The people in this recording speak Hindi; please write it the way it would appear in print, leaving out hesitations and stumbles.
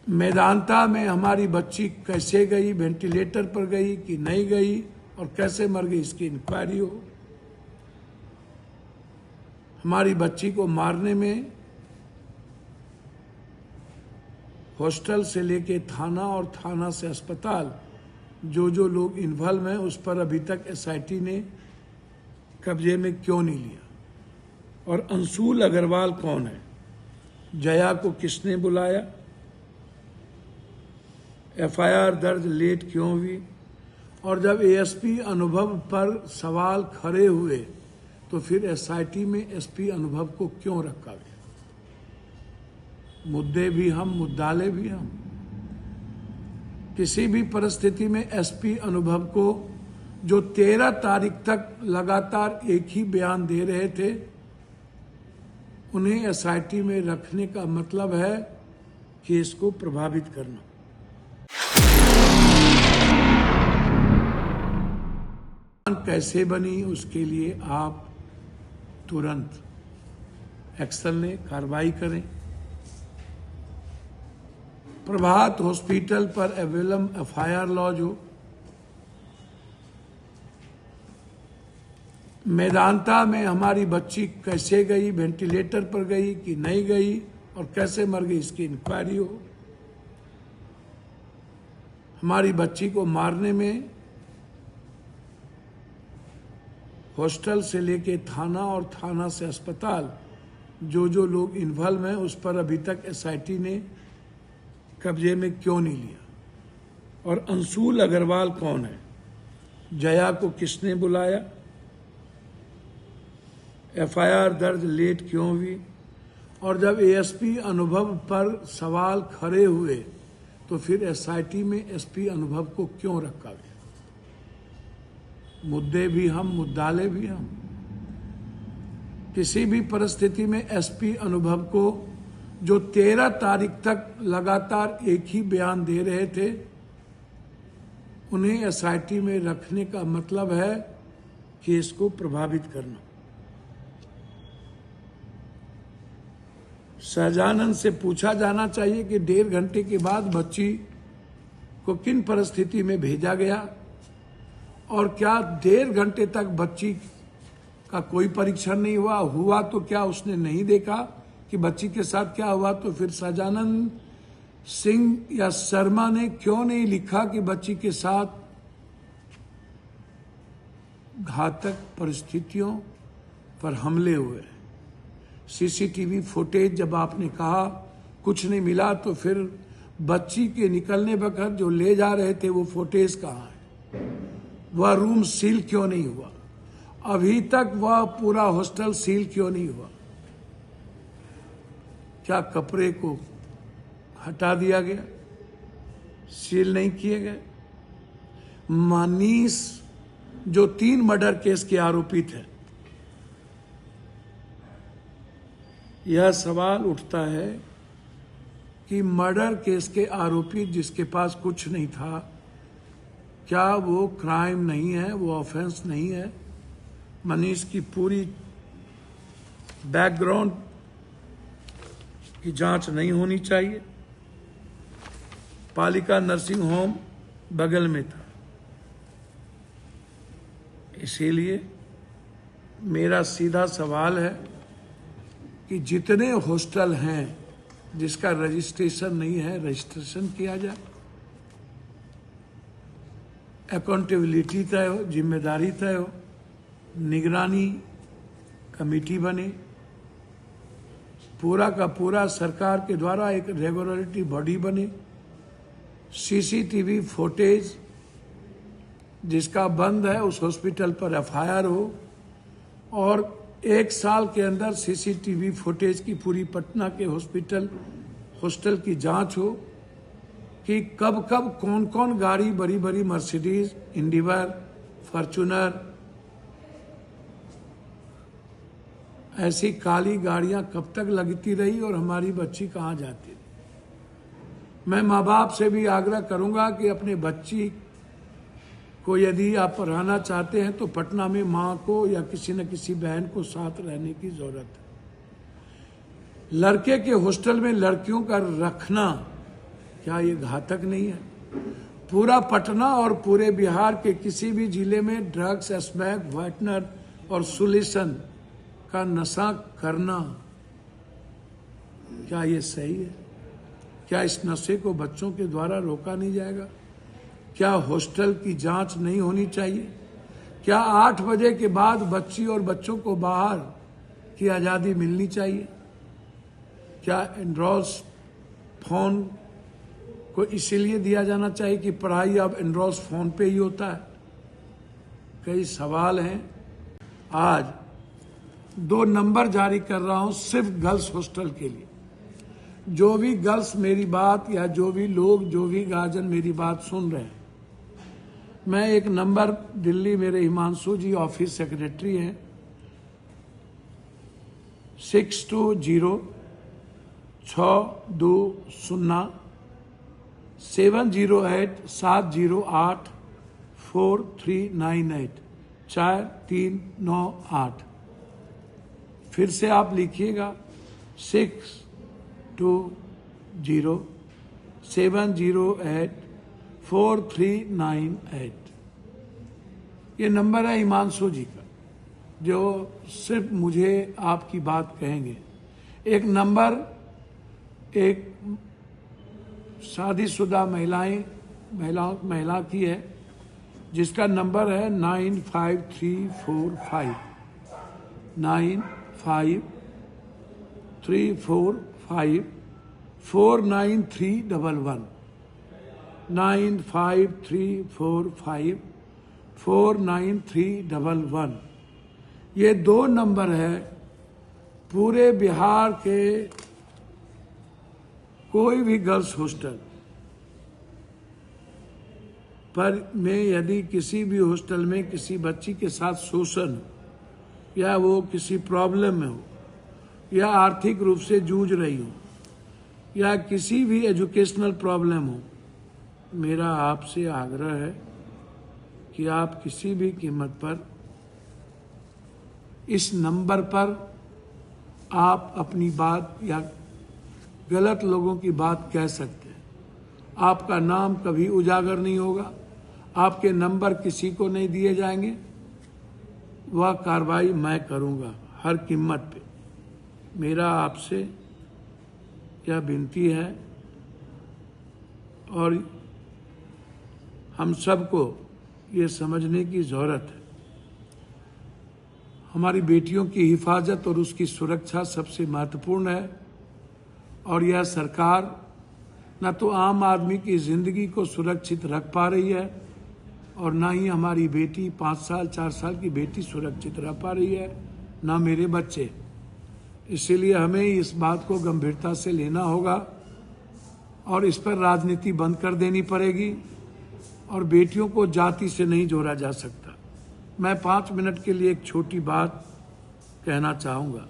मेदांता में हमारी बच्ची कैसे गई, वेंटिलेटर पर गई कि नहीं गई और कैसे मर गई, इसकी इंक्वायरी हो। हमारी बच्ची को मारने में हॉस्टल से लेके थाना और थाना से अस्पताल जो लोग इन्वॉल्व हैं उस पर अभी तक एसआईटी ने कब्जे में क्यों नहीं लिया। और अंशुल अग्रवाल कौन है, जया को किसने बुलाया, एफआईआर दर्ज लेट क्यों हुई, और जब एएसपी अनुभव पर सवाल खड़े हुए तो फिर एसआईटी में एसपी अनुभव को क्यों रखा गया। मुद्दे भी हम, मुद्दाले भी हम। किसी भी परिस्थिति में एसपी अनुभव को जो 13 तारीख तक लगातार एक ही बयान दे रहे थे, उन्हें एसआईटी में रखने का मतलब है केस को प्रभावित करना। कैसे बनी, उसके लिए आप तुरंत एक्शन लें, कार्रवाई करें। प्रभात हॉस्पिटल पर एवेलम एफआईआर लॉज हो। मेदांता में हमारी बच्ची कैसे गई, वेंटिलेटर पर गई कि नहीं गई और कैसे मर गई, इसकी इंक्वायरी हो। हमारी बच्ची को मारने में हॉस्टल से लेके थाना और थाना से अस्पताल जो लोग इन्वॉल्व हैं उस पर अभी तक एसआईटी ने कब्जे में क्यों नहीं लिया। और अंशुल अग्रवाल कौन है, जया को किसने बुलाया, एफआईआर दर्ज लेट क्यों हुई, और जब एएसपी अनुभव पर सवाल खड़े हुए तो फिर एसआईटी में एसपी अनुभव को क्यों रखा गया। मुद्दे भी हम, मुद्दाले भी हम। किसी भी परिस्थिति में एसपी अनुभव को जो 13 तारीख तक लगातार एक ही बयान दे रहे थे, उन्हें एसआईटी में रखने का मतलब है केस को प्रभावित करना। सहजानंद से पूछा जाना चाहिए कि 1.5 घंटे के बाद बच्ची को किन परिस्थिति में भेजा गया और क्या 1.5 घंटे तक बच्ची का कोई परीक्षण नहीं हुआ तो क्या उसने नहीं देखा कि बच्ची के साथ क्या हुआ। तो फिर सहजानंद सिंह या शर्मा ने क्यों नहीं लिखा कि बच्ची के साथ घातक परिस्थितियों पर हमले हुए। सीसीटीवी फुटेज जब आपने कहा कुछ नहीं मिला, तो फिर बच्ची के निकलने वक्त जो ले जा रहे थे वो फुटेज कहाँ है, वह रूम सील क्यों नहीं हुआ, अभी तक वह पूरा हॉस्टल सील क्यों नहीं हुआ, क्या कपड़े को हटा दिया गया, सील नहीं किए गए। मनीष जो 3 मर्डर केस के आरोपित है, यह सवाल उठता है कि मर्डर केस के आरोपी जिसके पास कुछ नहीं था, क्या वो क्राइम नहीं है, वो ऑफेंस नहीं है। मनीष की पूरी बैकग्राउंड की जांच नहीं होनी चाहिए। पालिका नर्सिंग होम बगल में था, इसीलिए मेरा सीधा सवाल है कि जितने हॉस्टल हैं जिसका रजिस्ट्रेशन नहीं है, रजिस्ट्रेशन किया जाए। अकाउंटेबिलिटी तय हो, जिम्मेदारी तय हो, निगरानी कमेटी बने, पूरा का पूरा सरकार के द्वारा एक रेगुलेटरी बॉडी बने। सीसीटीवी फुटेज जिसका बंद है उस हॉस्पिटल पर एफआईआर हो, और 1 साल के अंदर सीसीटीवी फुटेज की पूरी पटना के हॉस्टल की जांच हो कि कब कब कौन कौन गाड़ी, बड़ी बड़ी मर्सिडीज, इंडिवर, फॉर्च्यूनर, ऐसी काली गाड़ियां कब तक लगती रही और हमारी बच्ची कहाँ जाती रही। मैं माँ बाप से भी आग्रह करूंगा कि अपने बच्ची को यदि आप पढ़ाना चाहते हैं तो पटना में माँ को या किसी न किसी बहन को साथ रहने की जरूरत है। लड़के के हॉस्टल में लड़कियों का रखना क्या ये घातक नहीं है? पूरा पटना और पूरे बिहार के किसी भी जिले में ड्रग्स, स्मैक, वाइटनर और सोल्यूशन का नशा करना, क्या ये सही है? क्या इस नशे को बच्चों के द्वारा रोका नहीं जाएगा? क्या हॉस्टल की जांच नहीं होनी चाहिए? क्या 8 बजे के बाद बच्ची और बच्चों को बाहर की आज़ादी मिलनी चाहिए? क्या एंड्रॉयड फोन को इसीलिए दिया जाना चाहिए कि पढ़ाई अब एंड्रॉयड फोन पे ही होता है? कई सवाल हैं। आज 2 नंबर जारी कर रहा हूं सिर्फ गर्ल्स हॉस्टल के लिए। जो भी गर्ल्स मेरी बात या जो भी लोग, जो भी गार्जियन मेरी बात सुन रहे हैं, मैं एक नंबर, दिल्ली मेरे हिमांशु जी ऑफिस सेक्रेटरी हैं, 620708708439 4398। फिर से आप लिखिएगा 6207084398। ये नंबर है हिमांशु जी का, जो सिर्फ मुझे आपकी बात कहेंगे। एक नंबर एक शादीशुदा महिला की है, जिसका नंबर है 95345 49311 95345 49311। ये 2 नंबर है। पूरे बिहार के कोई भी गर्ल्स हॉस्टल पर में यदि किसी भी हॉस्टल में किसी बच्ची के साथ शोषण, या वो किसी प्रॉब्लम में हो, या आर्थिक रूप से जूझ रही हो, या किसी भी एजुकेशनल प्रॉब्लम हो, मेरा आपसे आग्रह है कि आप किसी भी कीमत पर इस नंबर पर आप अपनी बात या गलत लोगों की बात कह सकते हैं। आपका नाम कभी उजागर नहीं होगा, आपके नंबर किसी को नहीं दिए जाएंगे। वह कार्रवाई मैं करूंगा हर कीमत पे। मेरा आपसे यह विनती है, और हम सबको ये समझने की जरूरत है, हमारी बेटियों की हिफाजत और उसकी सुरक्षा सबसे महत्वपूर्ण है। और यह सरकार न तो आम आदमी की जिंदगी को सुरक्षित रख पा रही है, और ना ही हमारी बेटी 5 साल 4 साल की बेटी सुरक्षित रह पा रही है, ना मेरे बच्चे। इसीलिए हमें इस बात को गंभीरता से लेना होगा और इस पर राजनीति बंद कर देनी पड़ेगी, और बेटियों को जाति से नहीं जोड़ा जा सकता। मैं 5 मिनट के लिए एक छोटी बात कहना चाहूँगा।